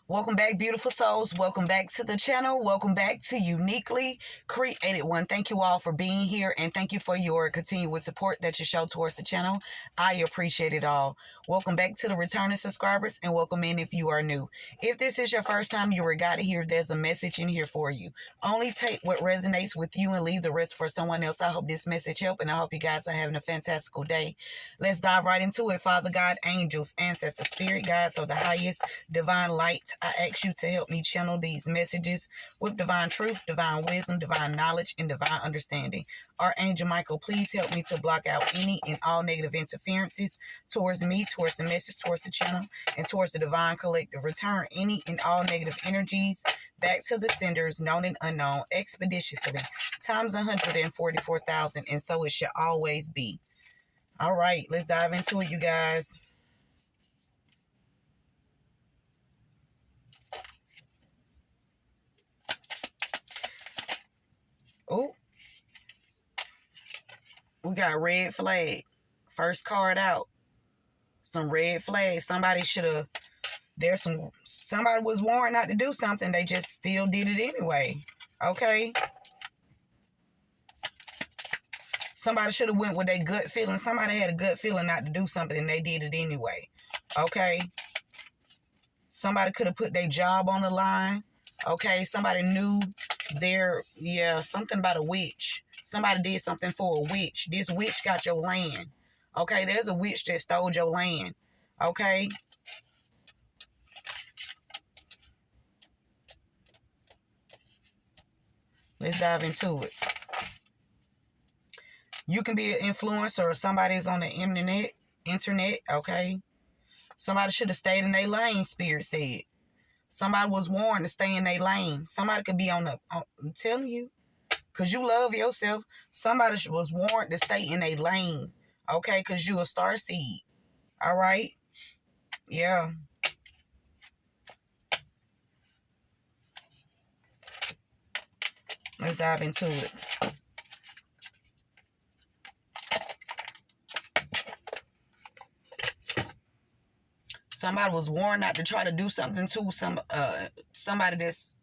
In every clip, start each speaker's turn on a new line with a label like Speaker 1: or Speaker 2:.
Speaker 1: Welcome back, beautiful souls. Welcome back to the channel. Welcome back to Uniquely Created One. Thank you all for being here, and thank you for your continuous support that you show towards the channel. I appreciate it all. Welcome back to the returning subscribers, and welcome in if you are new. If this is your first time you were guided here, there's a message in here for you. Only take what resonates with you and leave the rest for someone else. I hope this message helped, and I hope you guys are having a fantastical day. Let's dive right into it. Father God, angels, ancestors, spirit guides, or the highest divine light, I ask you to help me channel these messages with divine truth, divine wisdom, divine knowledge, and divine understanding. Archangel Michael, please help me to block out any and all negative interferences towards me, towards the message, towards the channel, and towards the divine collective. Return any and all negative energies back to the senders, known and unknown, expeditiously, times 144,000, and so it should always be. All right, let's dive into it, you guys. Oh, we got red flag. First card out. Some red flags. Somebody was warned not to do something. They just still did it anyway. Okay. Somebody should have went with their gut feeling. Somebody had a gut feeling not to do something and they did it anyway. Okay. Somebody could have put their job on the line. Okay. Somebody knew something about a witch. Somebody did something for a witch. This witch got your land. Okay, there's a witch that stole your land. Okay. Let's dive into it. You can be an influencer or somebody's on the internet. Okay. Somebody should have stayed in their lane, Spirit said. Somebody was warned to stay in their lane. Somebody could be I'm telling you, because you love yourself. Somebody was warned to stay in a lane, okay, because you a star seed. All right? Yeah. Let's dive into it. Somebody was warned not to try to do something to somebody that's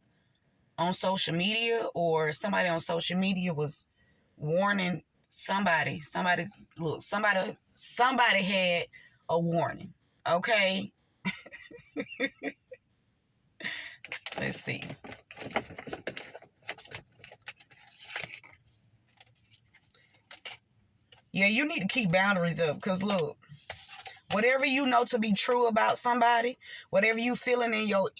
Speaker 1: on social media, or somebody on social media was warning somebody. Somebody had a warning. Okay. Let's see. Yeah, you need to keep boundaries up, because look, whatever you know to be true about somebody, whatever you feeling in your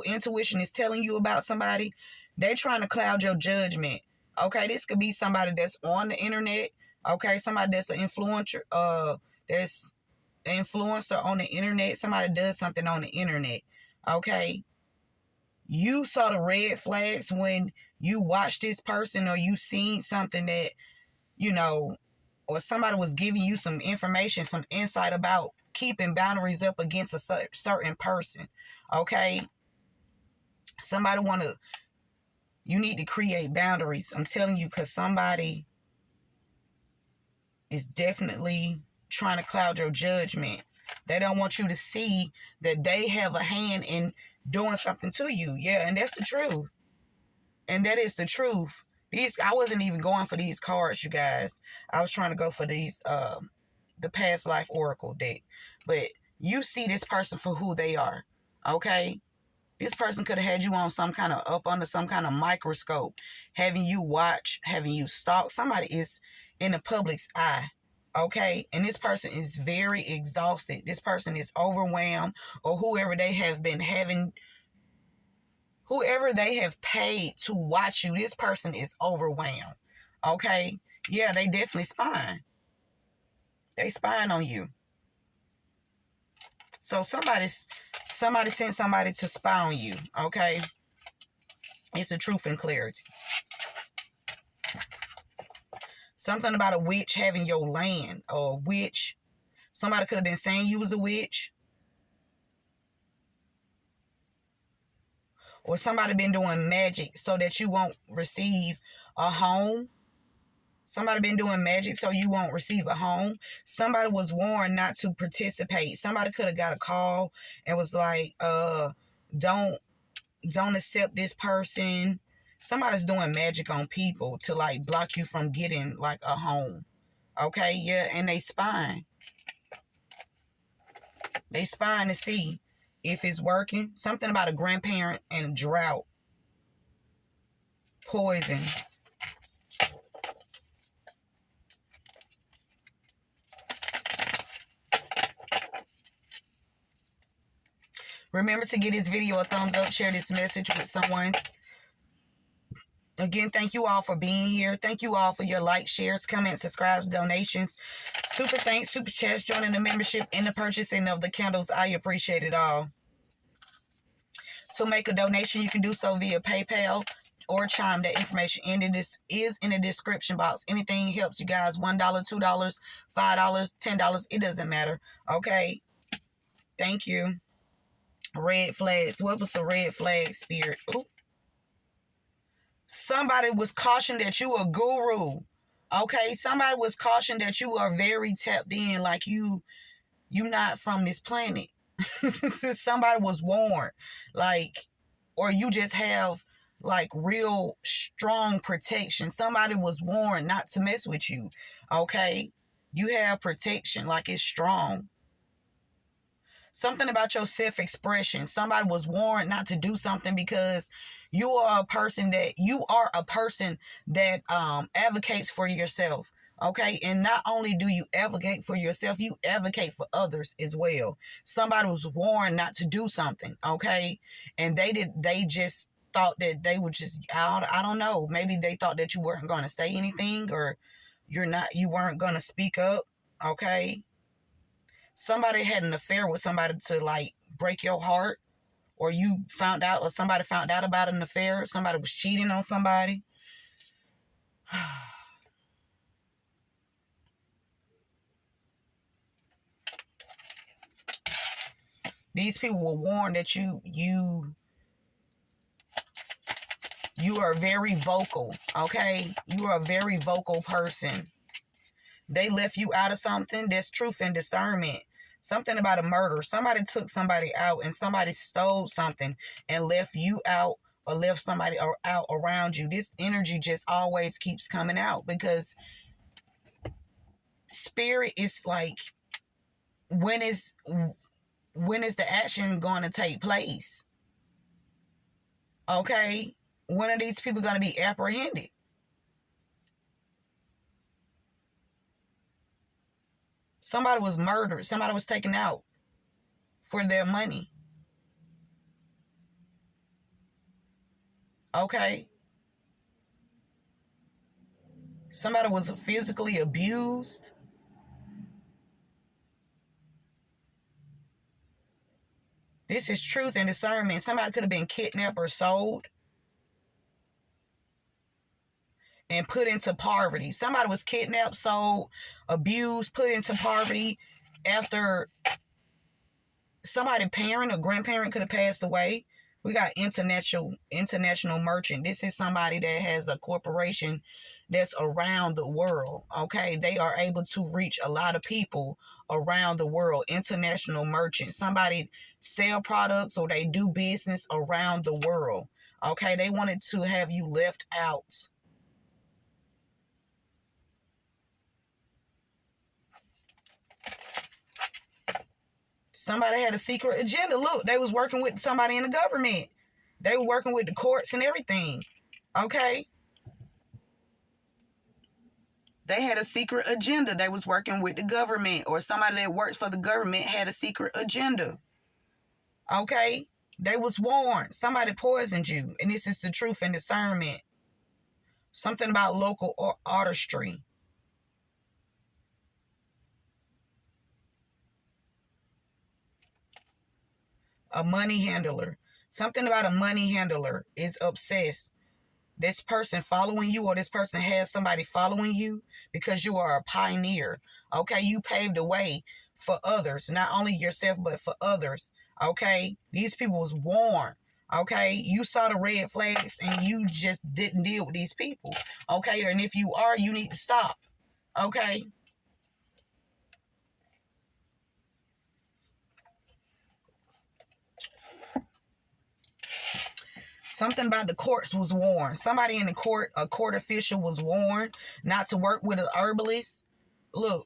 Speaker 1: intuition is telling you about somebody, they're trying to cloud your judgment. Okay, this could be somebody that's on the internet. Okay, somebody that's an influencer, that's an influencer on the internet. Somebody does something on the internet. Okay, you saw the red flags when you watched this person, or you seen something that, or somebody was giving you some information, some insight about keeping boundaries up against a certain person. Okay? You need to create boundaries. I'm telling you, because somebody is definitely trying to cloud your judgment. They don't want you to see that they have a hand in doing something to you. Yeah, and that's the truth. And that is the truth. I wasn't even going for these cards, you guys. I was trying to go for these, the past life oracle deck. But you see this person for who they are, okay? This person could have had you on up under some kind of microscope, having you watch, having you stalk. Somebody is in the public's eye, okay? And this person is very exhausted. This person is overwhelmed, or whoever they have paid to watch you, this person is overwhelmed. Okay? Yeah, they definitely spying. They spying on you. So somebody sent somebody to spy on you. Okay? It's the truth and clarity. Something about a witch having your land, or a witch. Somebody could have been saying you was a witch. Or somebody been doing magic so that you won't receive a home. Somebody been doing magic so you won't receive a home. Somebody was warned not to participate. Somebody could have got a call and was like, Don't accept this person. Somebody's doing magic on people to like block you from getting like a home. Okay, yeah, and they spying. They spying to see if it's working. Something about a grandparent and drought, poison. Remember to give this video a thumbs up, share this message with someone. Again, thank you all for being here. Thank you all for your likes, shares, comments, subscribes, donations, super thanks, super chats, joining the membership, and the purchasing of the candles. I appreciate it all. To make a donation, you can do so via PayPal or Chime. That information is in the description box. Anything helps you guys. $1, $2, $5, $10. It doesn't matter. Okay. Thank you. Red flags. What was the red flag, Spirit? Ooh. Somebody was cautioned that you a guru. Okay. Somebody was cautioned that you are very tapped in, like you not from this planet. Somebody was warned, like, or you just have like real strong protection. Somebody was warned not to mess with you. Okay, you have protection, like it's strong. Something about your self-expression. Somebody was warned not to do something because you are a person that advocates for yourself. Okay, and not only do you advocate for yourself, you advocate for others as well. Somebody was warned not to do something. Okay, and they just thought that they would just, I don't know, maybe they thought that you weren't going to say anything, or you weren't going to speak up. Okay, somebody had an affair with somebody to like break your heart, or you found out, or somebody found out about an affair, somebody was cheating on somebody. These people were warned that you are very vocal. Okay, you are a very vocal person. They left you out of something. There's truth and discernment. Something about a murder. Somebody took somebody out, and somebody stole something and left you out, or left somebody out around you. This energy just always keeps coming out, because spirit is like, when is the action going to take place? Okay, when are these people going to be apprehended? Somebody was murdered. Somebody was taken out for their money. Okay. Somebody was physically abused. This is truth and discernment. Somebody could have been kidnapped or sold and put into poverty. Somebody was kidnapped, sold, abused, put into poverty after somebody parent or grandparent could have passed away. We got international merchant. This is somebody that has a corporation that's around the world. Okay, they are able to reach a lot of people around the world. International merchant. Somebody sell products, or they do business around the world. Okay, they wanted to have you left out. Somebody had a secret agenda. Look, they was working with somebody in the government. They were working with the courts and everything. Okay. They had a secret agenda. They was working with the government, or somebody that works for the government had a secret agenda. Okay. They was warned. Somebody poisoned you. And this is the truth and discernment. Something about local artistry. A money handler. Something about a money handler is obsessed. This person following you, or this person has somebody following you because you are a pioneer. Okay, you paved the way for others, not only yourself, but for others. Okay, these people was warned. Okay, you saw the red flags and you just didn't deal with these people. Okay, and if you are, you need to stop. Okay. Something about the courts was warned. Somebody in the court, a court official was warned not to work with an herbalist. Look,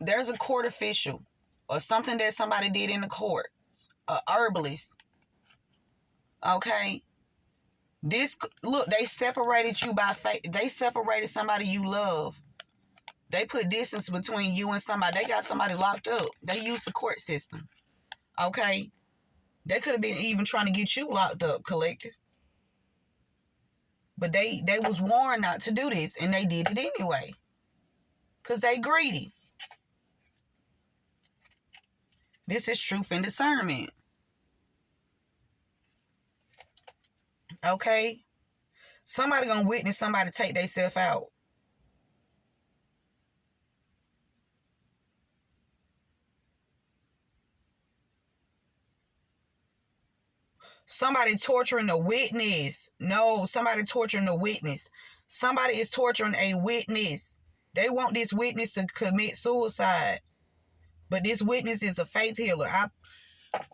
Speaker 1: there's a court official or something that somebody did in the court. A herbalist. Okay? Look, they separated you by faith. They separated somebody you love. They put distance between you and somebody. They got somebody locked up. They used the court system. Okay? They could have been even trying to get you locked up, collective. But they was warned not to do this, and they did it anyway. Because they greedy. This is truth and discernment. Okay? Somebody gonna witness somebody take themselves out. Somebody torturing a witness. No, somebody torturing a witness. Somebody is torturing a witness. They want this witness to commit suicide. But this witness is a faith healer.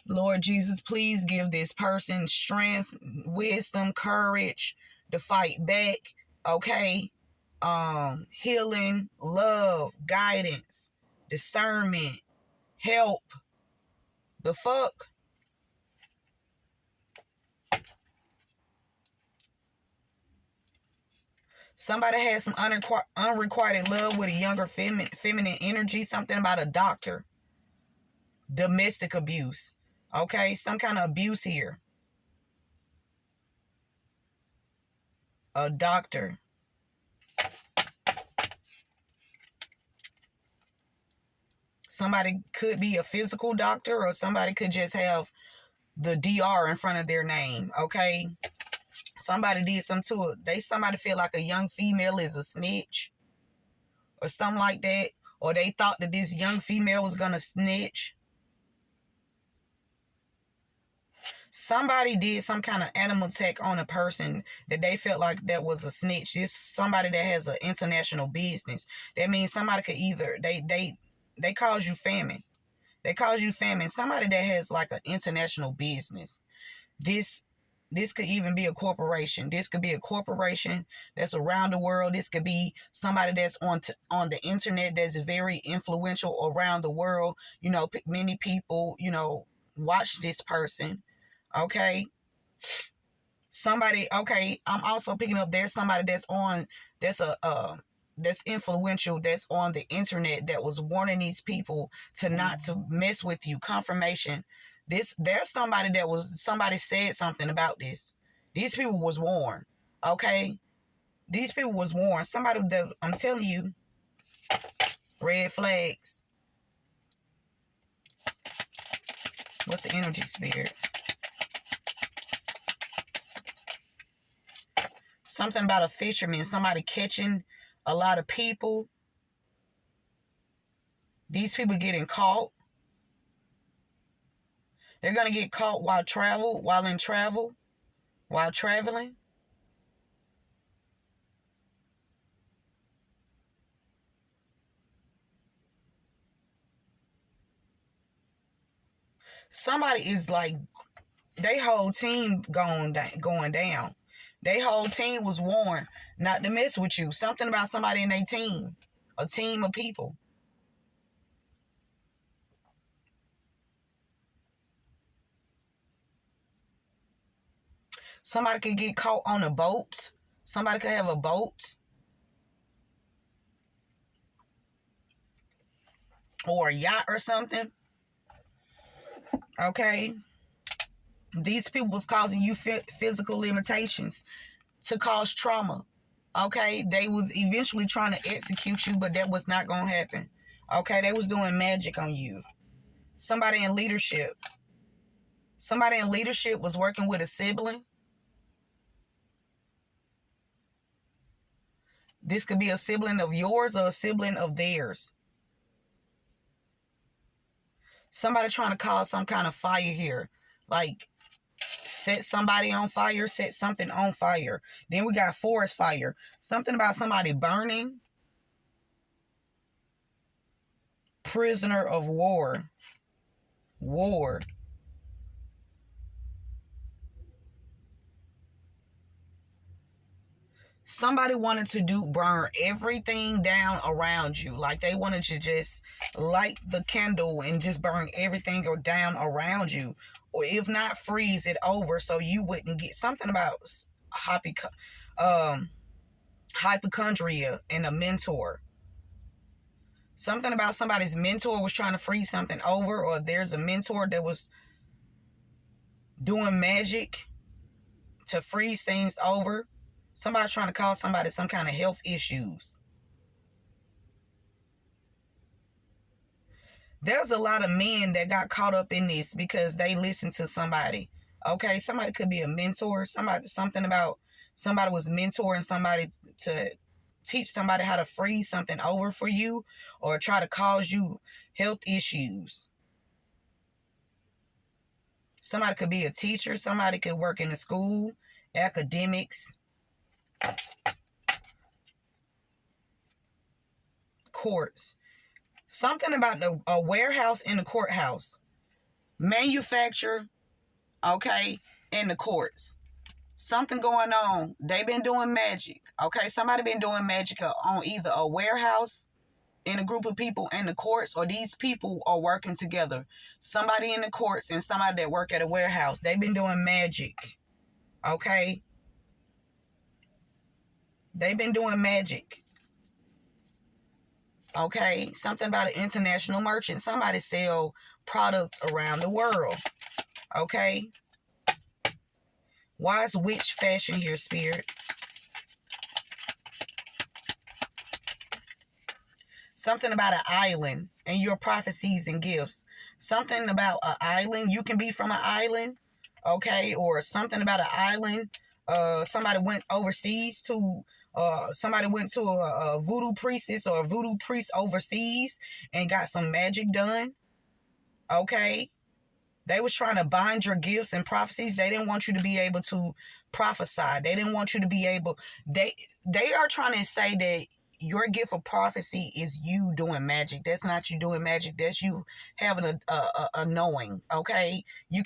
Speaker 1: Lord Jesus, please give this person strength, wisdom, courage to fight back. Okay? Healing, love, guidance, discernment, help. The fuck? Somebody had some unrequited love with a younger feminine energy. Something about a doctor. Domestic abuse. Okay? Some kind of abuse here. A doctor. Somebody could be a physical doctor, or somebody could just have the DR in front of their name. Okay? Somebody did something to it. Somebody feel like a young female is a snitch or something like that. Or they thought that this young female was gonna snitch. Somebody did some kind of animal tech on a person that they felt like that was a snitch. This somebody that has an international business. That means somebody could either they cause you famine. They cause you famine. Somebody that has like an international business. This could even be a corporation. This could be a corporation that's around the world. This could be somebody that's on the internet that's very influential around the world. You know, many people, watch this person. Okay? Somebody, okay, I'm also picking up there's somebody that's influential, that's on the internet, that was warning these people to not to mess with you. Confirmation. There's somebody said something about this. These people was warned. Okay? These people was warned. Somebody that I'm telling you, red flags. What's the energy, spirit? Something about a fisherman, somebody catching a lot of people. These people getting caught. They're going to get caught while traveling. Somebody is like, they whole team going down. They whole team was warned not to mess with you. Something about somebody in their team. A team of people. Somebody could get caught on a boat. Somebody could have a boat. Or a yacht or something. Okay? These people was causing you physical limitations to cause trauma. Okay? They was eventually trying to execute you, but that was not going to happen. Okay? They was doing magic on you. Somebody in leadership. Somebody in leadership was working with a sibling. This could be a sibling of yours or a sibling of theirs. Somebody trying to cause some kind of fire here. Like, set somebody on fire, set something on fire. Then we got forest fire. Something about somebody burning. Prisoner of war. War. Somebody wanted to burn everything down around you. Like they wanted to just light the candle and just burn everything down around you. Or if not, freeze it over so you wouldn't get something about um, hypochondria and a mentor. Something about somebody's mentor was trying to freeze something over, or there's a mentor that was doing magic to freeze things over. Somebody's trying to cause somebody some kind of health issues. There's a lot of men that got caught up in this because they listened to somebody. Okay, somebody could be a mentor. Something about somebody was mentoring somebody to teach somebody how to freeze something over for you or try to cause you health issues. Somebody could be a teacher. Somebody could work in the school, academics, courts. Something about a warehouse in the courthouse. Manufacture, okay, in the courts. Something going on. They've been doing magic. Okay, somebody been doing magic on either a warehouse in a group of people in the courts, or these people are working together. Somebody in the courts and somebody that work at a warehouse. They've been doing magic. Okay? They've been doing magic. Okay? Something about an international merchant. Somebody sell products around the world. Okay? Wise witch fashion here, spirit. Something about an island and your prophecies and gifts. Something about an island. You can be from an island, okay? Or something about an island. Somebody went overseas to, somebody went to a voodoo priestess or a voodoo priest overseas and got some magic done, okay? They was trying to bind your gifts and prophecies. They didn't want you to be able to prophesy. They didn't want you to be able, they are trying to say that your gift of prophecy is you doing magic. That's not you doing magic. That's you having a knowing, okay? You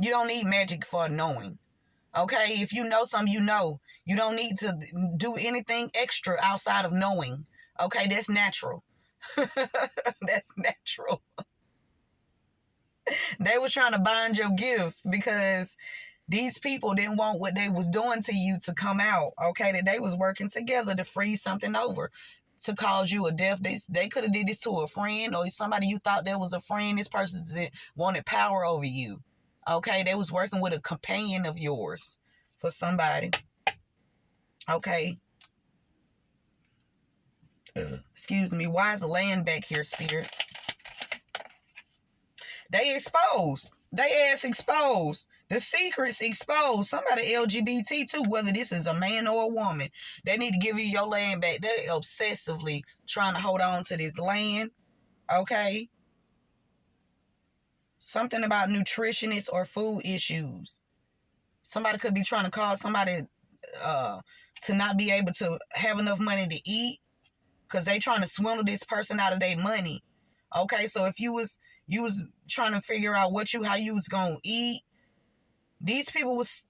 Speaker 1: don't need magic for a knowing, okay? If you know something, you know. You don't need to do anything extra outside of knowing, okay? That's natural. That's natural. They was trying to bind your gifts because these people didn't want what they was doing to you to come out, okay? That they was working together to freeze something over, to cause you a death. They could have did this to a friend or somebody you thought that was a friend. This person wanted power over you, okay? They was working with a companion of yours for somebody, okay? Excuse me. Why is the land back here, spirit? They exposed. They ass exposed. The secrets exposed. Somebody LGBT too, whether this is a man or a woman. They need to give you your land back. They're obsessively trying to hold on to this land. Okay? Something about nutritionists or food issues. Somebody could be trying to cause somebody to not be able to have enough money to eat because they trying to swindle this person out of their money. Okay, so if you was trying to figure out how you was gonna eat, these people was,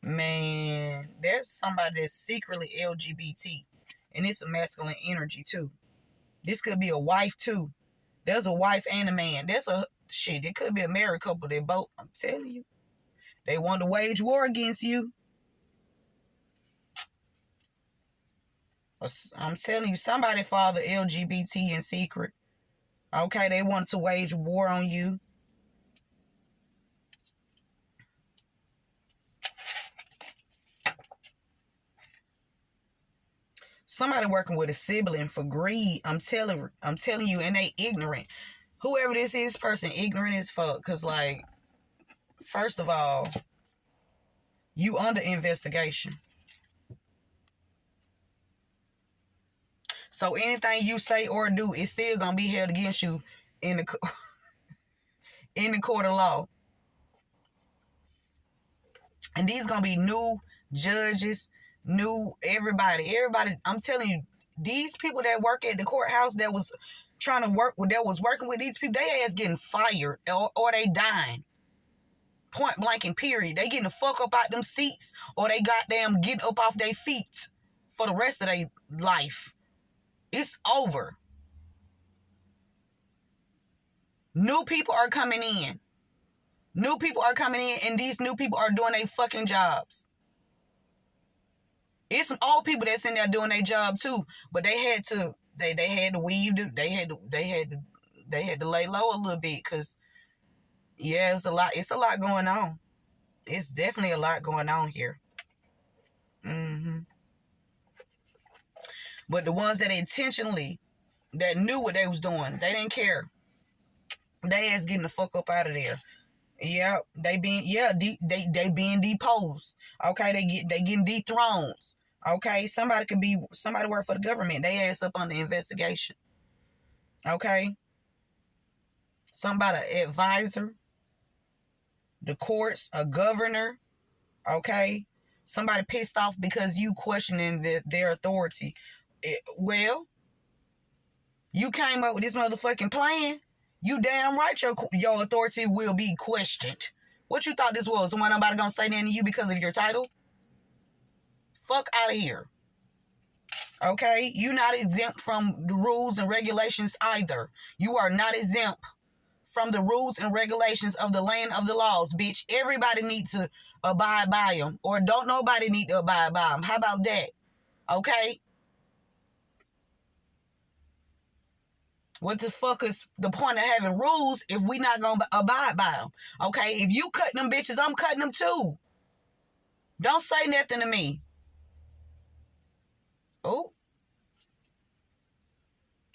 Speaker 1: man, there's somebody that's secretly LGBT, and it's a masculine energy too. This could be a wife too. There's a wife and a man. It could be a married couple. They both, I'm telling you, they want to wage war against you. I'm telling you, somebody father LGBT in secret. Okay, they want to wage war on you. Somebody working with a sibling for greed. I'm telling you, and they ignorant. Whoever this is, person ignorant as fuck. Cause like, first of all, you under investigation. So anything you say or do is still gonna be held against you in the in the court of law. And these gonna be new judges, new everybody. Everybody, I'm telling you, these people that work at the courthouse that was trying to work with, that was working with these people, they ass getting fired or they dying. Point blank and period. They getting the fuck up out them seats, or they goddamn getting up off their feet for the rest of their life. It's over. New people are coming in. New people are coming in, and these new people are doing their fucking jobs. It's some old people that's in there doing their job too, but they had to weave. They had to lay low a little bit, because yeah, it's a lot. It's a lot going on. It's definitely a lot going on here. But the ones that intentionally, that knew what they was doing, they didn't care. They ass getting the fuck up out of there. Yeah, they being deposed. Okay, they getting dethroned. Okay, somebody work for the government. They ass up on the investigation. Okay, somebody advisor, the courts, a governor. Okay, somebody pissed off because you questioning their authority. Well, you came up with this motherfucking plan. You damn right your authority will be questioned. What you thought this was? Someone nobody gonna say nothing to you because of your title? Fuck out of here. Okay? You not exempt from the rules and regulations either. You are not exempt from the rules and regulations of the land of the laws, bitch. Everybody needs to abide by them. Or don't nobody need to abide by them. How about that? Okay? What the fuck is the point of having rules if we not gonna abide by them? Okay, if you cutting them bitches, I'm cutting them too. Don't say nothing to me. Oh,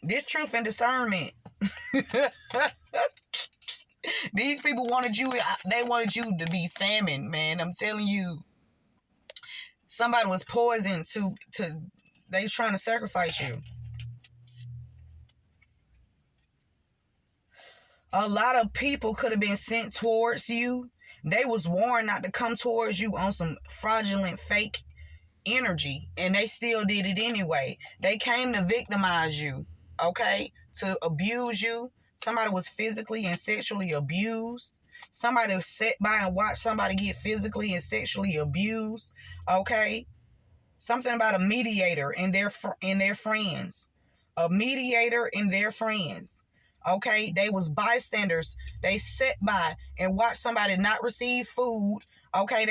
Speaker 1: this truth and discernment. These people wanted you. They wanted you to be famine, man. I'm telling you. Somebody was poisoned to. They was trying to sacrifice you. A lot of people could have been sent towards you. They was warned not to come towards you on some fraudulent, fake energy, and they still did it anyway. They came to victimize you, okay? To abuse you. Somebody was physically and sexually abused. Somebody sat by and watched somebody get physically and sexually abused, okay? Something about a mediator and their friends. A mediator and their friends. Okay, they was bystanders. They sat by and watched somebody not receive food. Okay,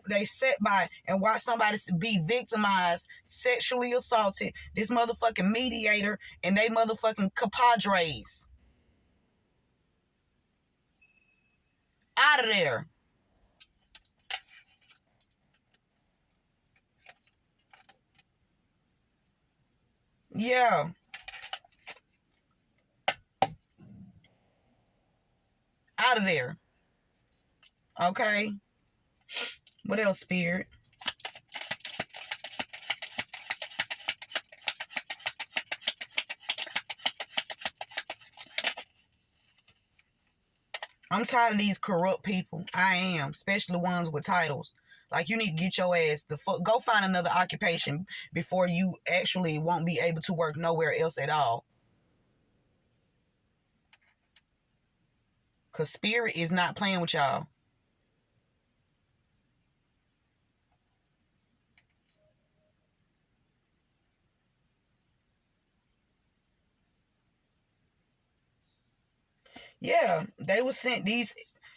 Speaker 1: they sat by and watched somebody be victimized, sexually assaulted. This motherfucking mediator and they motherfucking compadres. Out of there. Yeah. Out of there. Okay. What else, Spirit? I'm tired of these corrupt people. I am, especially ones with titles. Like, you need to get your ass go find another occupation before you actually won't be able to work nowhere else at all. Because Spirit is not playing with y'all. Yeah, they was sent these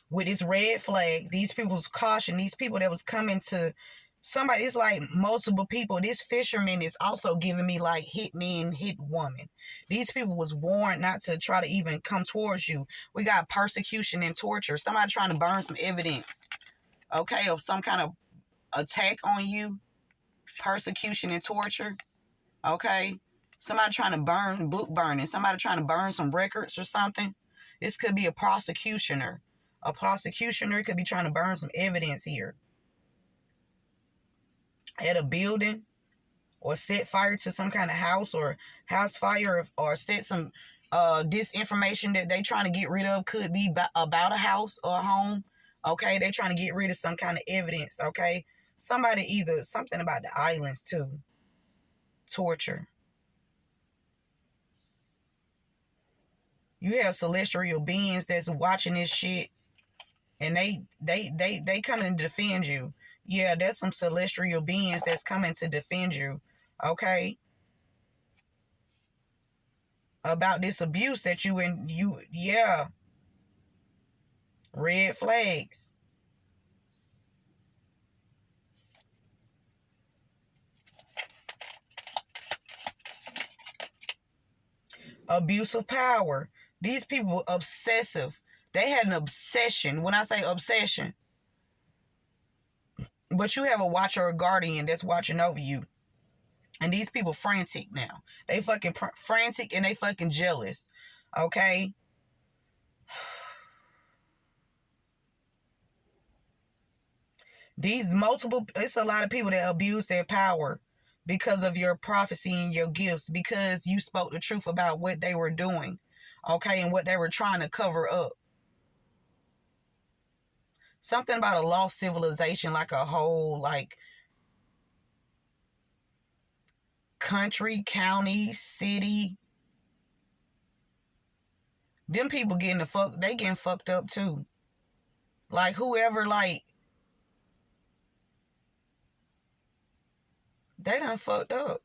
Speaker 1: with this red flag. These people's caution. These people that was coming to somebody. It's like multiple people. This fisherman is also giving me like hit men, hit woman. These people was warned not to try to even come towards you. We got persecution and torture. Somebody trying to burn some evidence, okay, of some kind of attack on you. Persecution and torture, okay. Somebody trying to book burning. Somebody trying to burn some records or something. This could be a prosecutioner. A prosecutioner could be trying to burn some evidence here at a building, or set fire to some kind of house or house fire, or set some disinformation that they trying to get rid of. Could be about a house or a home. Okay, they trying to get rid of some kind of evidence. Okay, somebody either something about the islands too. Torture. You have celestial beings that's watching this shit, and they coming to defend you. Yeah, there's some celestial beings that's coming to defend you. Okay, about this abuse that yeah, red flags. Abuse of power. These people were obsessive. They had an obsession. When I say obsession, but you have a watcher or guardian that's watching over you. And these people frantic now. They fucking frantic and they fucking jealous. Okay? It's a lot of people that abuse their power because of your prophecy and your gifts, because you spoke the truth about what they were doing. Okay? And what they were trying to cover up. Something about a lost civilization, like a whole, like, country, county, city. Them people they getting fucked up too. Like, whoever, like, they done fucked up.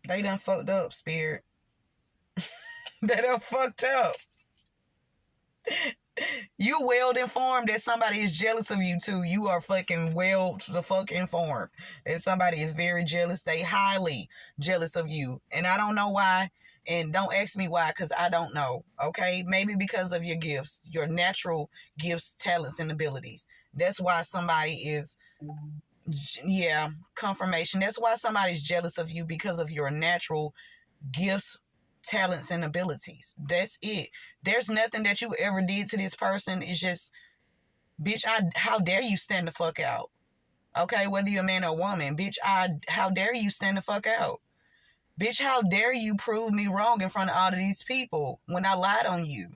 Speaker 1: They done fucked up, spirit. They done fucked up. You well informed that somebody is jealous of you too. You are fucking well the fuck informed that somebody is very jealous. They highly jealous of you. And I don't know why. And don't ask me why, because I don't know. Okay? Maybe because of your gifts, your natural gifts, talents, and abilities. That's why somebody is, yeah, confirmation. That's why somebody's jealous of you, because of your natural gifts, talents, and abilities. That's it. There's nothing that you ever did to this person. It's just, bitch, how dare you stand the fuck out? Okay, whether you're a man or a woman, bitch, how dare you stand the fuck out? Bitch, how dare you prove me wrong in front of all of these people when I lied on you,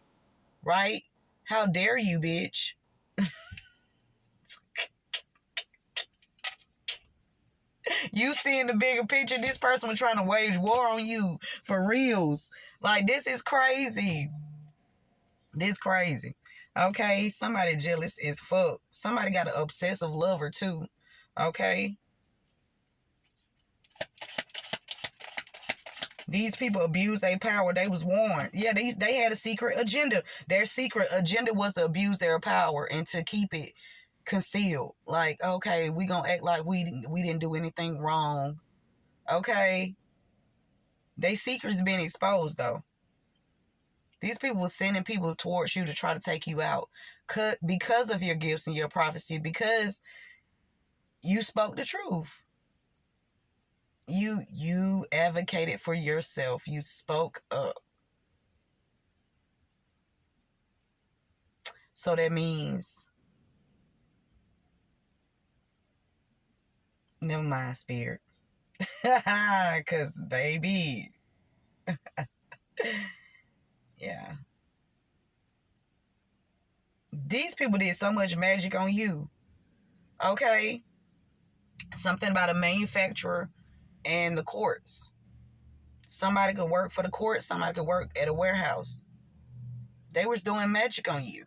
Speaker 1: right? How dare you, bitch? You seeing the bigger picture? This person was trying to wage war on you for reals. Like, this is crazy. This crazy. Okay, somebody jealous as fuck. Somebody got an obsessive lover too. Okay. These people abuse their power. They was warned. Yeah, they had a secret agenda. Their secret agenda was to abuse their power and to keep it concealed. Like, okay, we gonna act like we didn't do anything wrong. Okay. They secrets being exposed though. These people were sending people towards you to try to take you out. Because of your gifts and your prophecy, because you spoke the truth. You advocated for yourself. You spoke up. So that means, never mind, spirit. Cause baby. Yeah. These people did so much magic on you. Okay. Something about a manufacturer and the courts. Somebody could work for the court. Somebody could work at a warehouse. They was doing magic on you.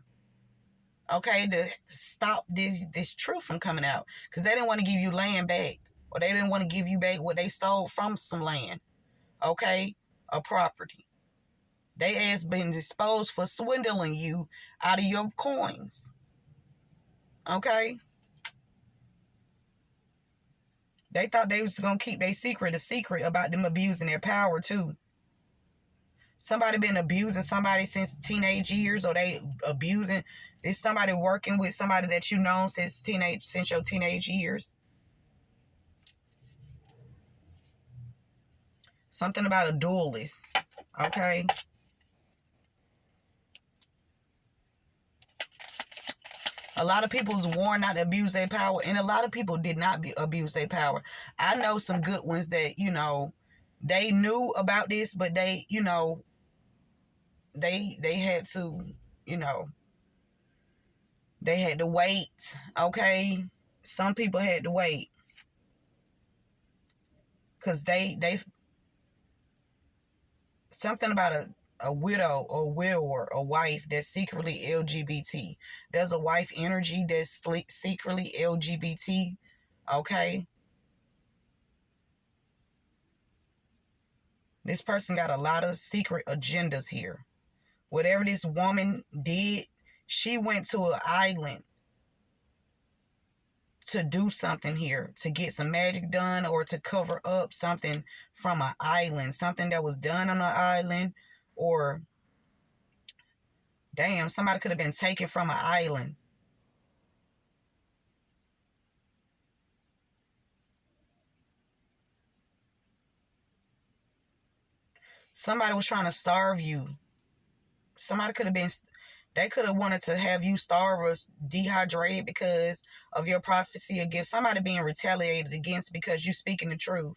Speaker 1: Okay, to stop this truth from coming out, because they didn't want to give you land back, or they didn't want to give you back what they stole from some land. Okay, a property. They has been exposed for swindling you out of your coins. Okay, they thought they was gonna keep their secret a secret about them abusing their power too. Somebody been abusing somebody since teenage years, or they abusing. Is somebody working with somebody that you known since your teenage years? Something about a duelist. Okay. A lot of people was warned not to abuse their power, and a lot of people did not abuse their power. I know some good ones that, they knew about this, but they had to, you know, they had to wait. Okay. Some people had to wait. Because they something about a widow or widower, a wife that's secretly LGBT. There's a wife energy that's secretly LGBT. Okay. This person got a lot of secret agendas here. Whatever this woman did, she went to an island to do something here, to get some magic done or to cover up something from an island, something that was done on an island, or damn, somebody could have been taken from an island. Somebody was trying to starve you. Somebody could have been, they could have wanted to have you starve or dehydrated because of your prophecy against somebody being retaliated against because you speaking the truth.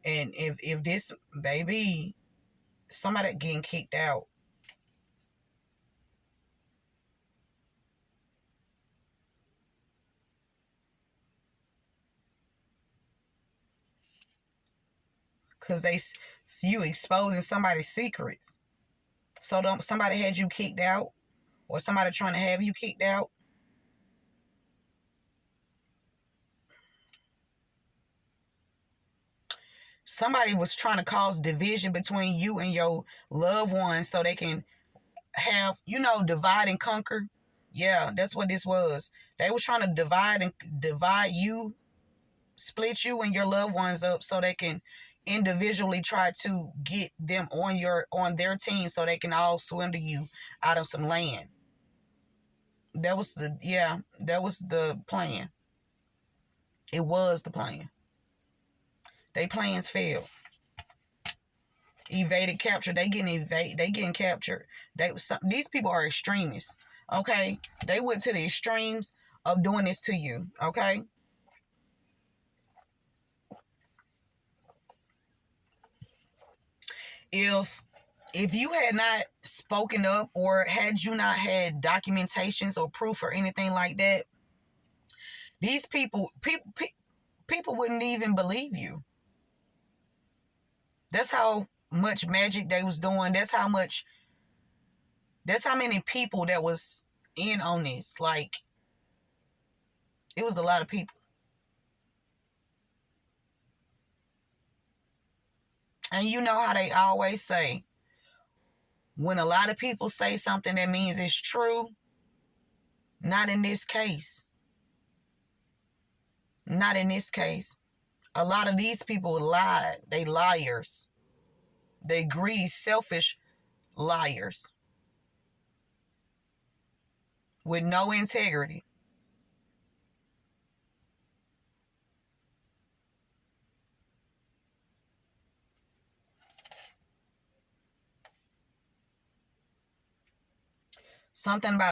Speaker 1: And if this baby, somebody getting kicked out. Because you exposing somebody's secrets. So don't somebody had you kicked out or somebody trying to have you kicked out. Somebody was trying to cause division between you and your loved ones so they can have, divide and conquer. Yeah, that's what this was. They was trying to divide you, split you and your loved ones up so they can individually try to get them on their team so they can all swindle you out of some land. That was the plan. It was the plan. They plans failed. Evaded capture. They getting captured. These people are extremists. Okay, they went to the extremes of doing this to you. Okay, if you had not spoken up or had you not had documentations or proof or anything like that, these people wouldn't even believe you. That's how much magic they was doing. That's how many people that was in on this. Like, it was a lot of people. And you know how they always say, when a lot of people say something that means it's true, not in this case. Not in this case. A lot of these people lied. They liars. They greedy, selfish liars with no integrity. Something about